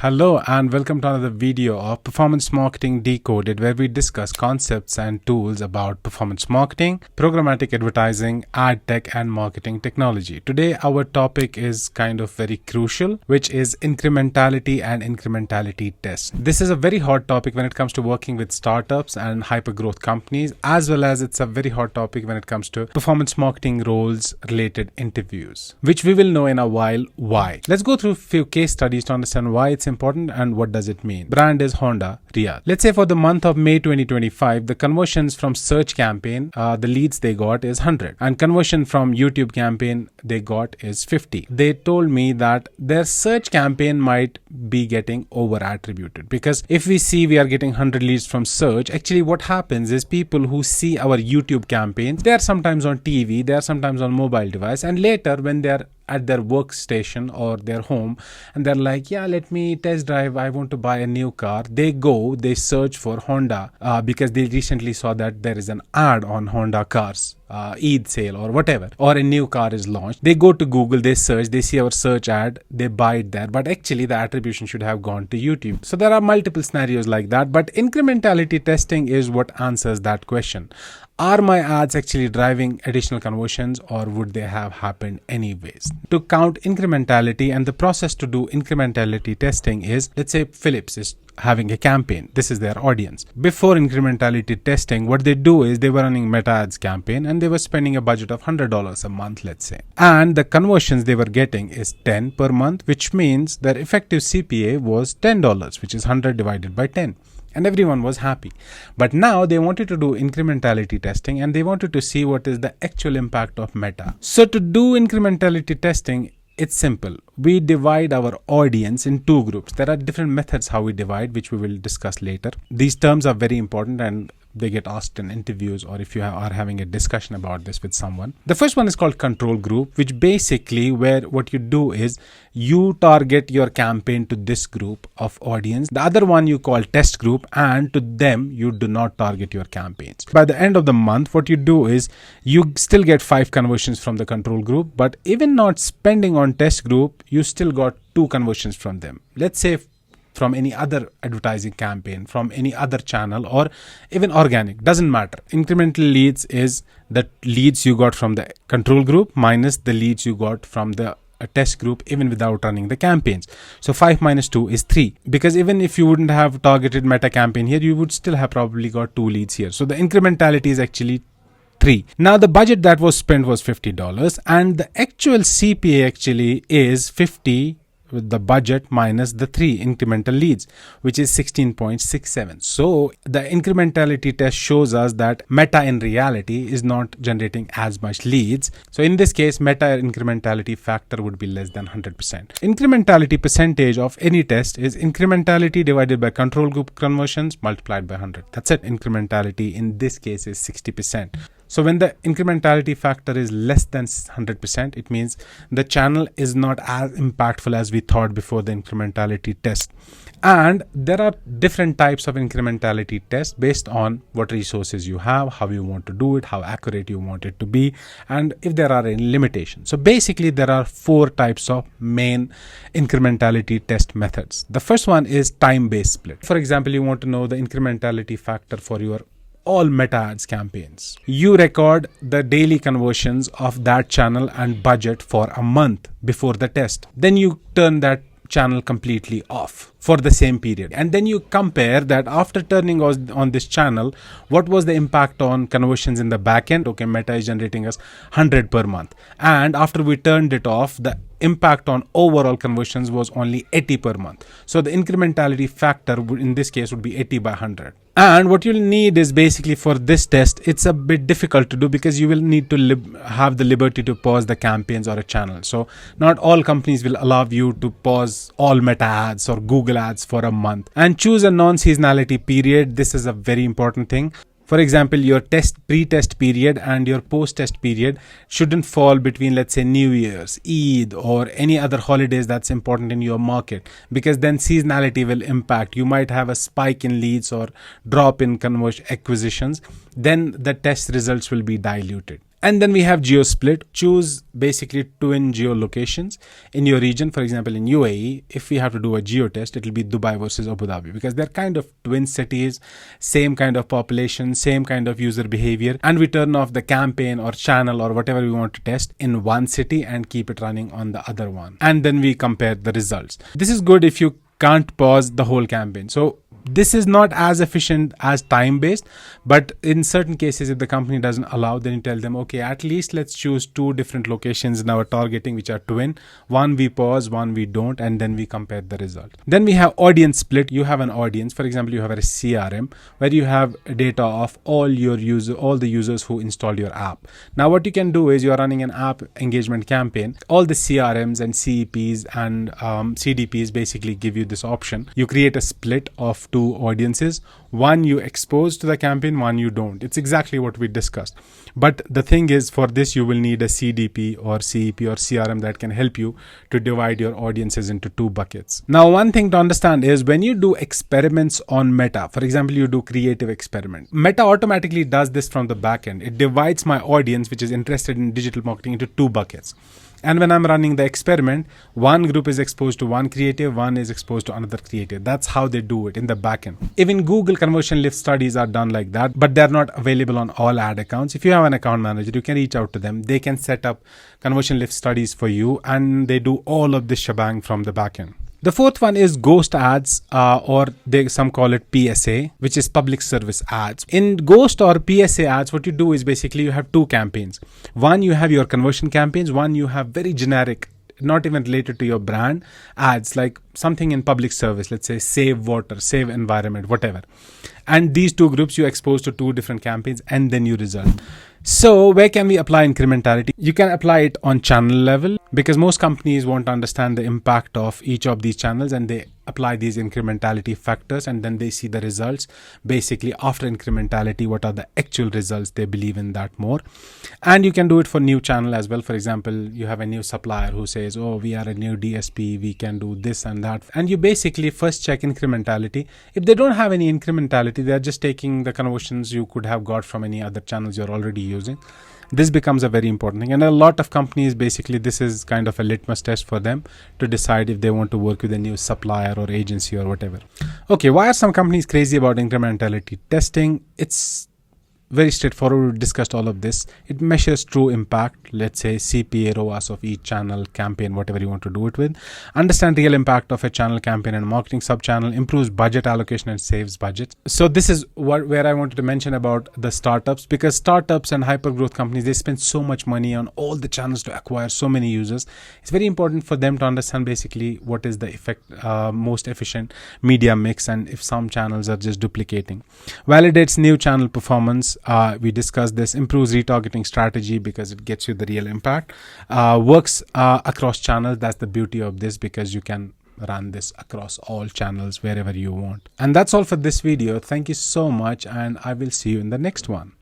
Hello and welcome to another video of Performance Marketing Decoded, where we discuss concepts and tools about performance marketing, programmatic advertising, AdTech and marketing technology. Today our topic is kind of very crucial, which is incrementality and incrementality tests. This is a very hot topic when it comes to working with startups and hyper-growth companies, as well as it's a very hot topic when it comes to performance marketing roles related interviews, which we will know in a while why. Let's go through a few case studies to understand why it's important and what does it mean. Brand is Honda, Riyadh. Let's say for the month of May 2025, the conversions from search campaign, the leads they got is 100, and conversion from YouTube campaign they got is 50. They told me that their search campaign might be getting over attributed, because if we see we are getting 100 leads from search, actually what happens is people who see our YouTube campaigns, they are sometimes on TV, they are sometimes on mobile device, and later when they are at their workstation or their home and they're like, yeah, let me test drive, I want to buy a new car, they search for Honda because they recently saw that there is an ad on Honda cars, Eid sale or whatever, or a new car is launched. They go to Google, they search, they see our search ad, they buy it there, but actually the attribution should have gone to YouTube. So there are multiple scenarios like that, but incrementality testing is what answers that question. Are my ads actually driving additional conversions, or would they have happened anyways? To count incrementality, and the process to do incrementality testing is, let's say Philips is having a campaign. This is their audience. Before incrementality testing, what they do is they were running Meta ads campaign and they were spending a budget of $100 a month, let's say. And the conversions they were getting is 10 per month, which means their effective CPA was $10, which is 100 divided by 10. And everyone was happy. But now they wanted to do incrementality testing and they wanted to see what is the actual impact of Meta. So to do incrementality testing, it's simple. We divide our audience in two groups. There are different methods how we divide, which we will discuss later. These terms are very important and they get asked in interviews, or if you are having a discussion about this with someone. The first one is called control group, which basically where what you do is you target your campaign to this group of audience. The other one you call test group, and to them you do not target your campaigns. By the end of the month, what you do is you still get 5 conversions from the control group, but even not spending on test group, you still got 2 conversions from them. Let's say from any other advertising campaign, from any other channel, or even organic, doesn't matter. Incremental leads is the leads you got from the control group minus the leads you got from the test group, even without running the campaigns. So 5 minus 2 is 3, because even if you wouldn't have targeted Meta campaign here, you would still have probably got 2 leads here. So the incrementality is actually 3. Now the budget that was spent was $50, and the actual CPA actually is 50 with the budget minus the 3 incremental leads, which is 16.67. So the incrementality test shows us that Meta in reality is not generating as much leads. So in this case, Meta incrementality factor would be less than 100%. Incrementality percentage of any test is incrementality divided by control group conversions multiplied by 100. That's it. Incrementality in this case is 60%. So when the incrementality factor is less than 100%, it means the channel is not as impactful as we thought before the incrementality test. And there are different types of incrementality tests based on what resources you have, how you want to do it, how accurate you want it to be, and if there are any limitations. So basically there are 4 types of main incrementality test methods. The first one is time-based split. For example, you want to know the incrementality factor for your all Meta ads campaigns. You record the daily conversions of that channel and budget for a month before the test. Then you turn that channel completely off for the same period, and then you compare that after turning on this channel, what was the impact on conversions in the backend. Okay, Meta is generating us 100 per month, and after we turned it off, the impact on overall conversions was only 80 per month. So the incrementality factor in this case would be 80 by 100. And what you'll need is basically for this test, it's a bit difficult to do because you will need to have the liberty to pause the campaigns or a channel. So not all companies will allow you to pause all Meta ads or Google ads for a month, and choose a non-seasonality period. This is a very important thing. For example, your pre-test period and your post-test period shouldn't fall between, let's say, New Year's, Eid, or any other holidays that's important in your market, because then seasonality will impact. You might have a spike in leads or drop in acquisitions. Then the test results will be diluted. And then we have geo split. Choose basically twin geolocations in your region. For example, in UAE, if we have to do a geo test, it will be Dubai versus Abu Dhabi, because they're kind of twin cities, same kind of population, same kind of user behavior. And we turn off the campaign or channel or whatever we want to test in one city and keep it running on the other one. And then we compare the results. This is good if you can't pause the whole campaign. So this is not as efficient as time-based, but in certain cases, if the company doesn't allow, then you tell them, okay, at least let's choose 2 different locations in our targeting, which are twin. One we pause, one we don't, and then we compare the result. Then we have audience split. You have an audience. For example, you have a CRM where you have data of all the users who installed your app. Now, what you can do is you're running an app engagement campaign. All the CRMs and CEPs and CDPs basically give you this option. You create a split of 2 audiences. One you expose to the campaign, one you don't. It's exactly what we discussed. But the thing is, for this, you will need a CDP or CEP or CRM that can help you to divide your audiences into 2 buckets. Now, one thing to understand is when you do experiments on Meta, for example, you do creative experiment, Meta automatically does this from the back end. It divides my audience, which is interested in digital marketing, into 2 buckets. And when I'm running the experiment, one group is exposed to one creative, one is exposed to another creative. That's how they do it in the backend. Even Google conversion lift studies are done like that, but they're not available on all ad accounts. If you have an account manager, you can reach out to them. They can set up conversion lift studies for you, and they do all of this shebang from the backend. The 4th one is ghost ads, or some call it PSA, which is public service ads. In ghost or PSA ads, what you do is basically you have 2 campaigns. One, you have your conversion campaigns. One, you have very generic, not even related to your brand ads, like something in public service, let's say save water, save environment, whatever. And these 2 groups you expose to 2 different campaigns, and then you result. So where can we apply incrementality? You can apply it on channel level, because most companies want to understand the impact of each of these channels, and they apply these incrementality factors, and then they see the results. Basically, after incrementality, what are the actual results? They believe in that more. And you can do it for new channel as well. For example, you have a new supplier who says, oh, we are a new DSP, we can do this and that. And you basically first check incrementality. If they don't have any incrementality, they're just taking the conversions you could have got from any other channels you're already using. This becomes a very important thing. And a lot of companies, basically, this is kind of a litmus test for them to decide if they want to work with a new supplier or agency or whatever. Okay, why are some companies crazy about incrementality testing? It's very straightforward. We discussed all of this. It measures true impact, let's say CPA, ROAS of each channel, campaign, whatever you want to do it with. Understand real impact of a channel, campaign, and marketing sub-channel. Improves budget allocation and saves budget. So this is where I wanted to mention about the startups, because startups and hyper-growth companies, they spend so much money on all the channels to acquire so many users. It's very important for them to understand basically what is the most efficient media mix, and if some channels are just duplicating. Validates new channel performance. We discussed this. Improves retargeting strategy because it gets you the real impact. Works across channels. That's the beauty of this, because you can run this across all channels wherever you want. And that's all for this video. Thank you so much, and I will see you in the next one.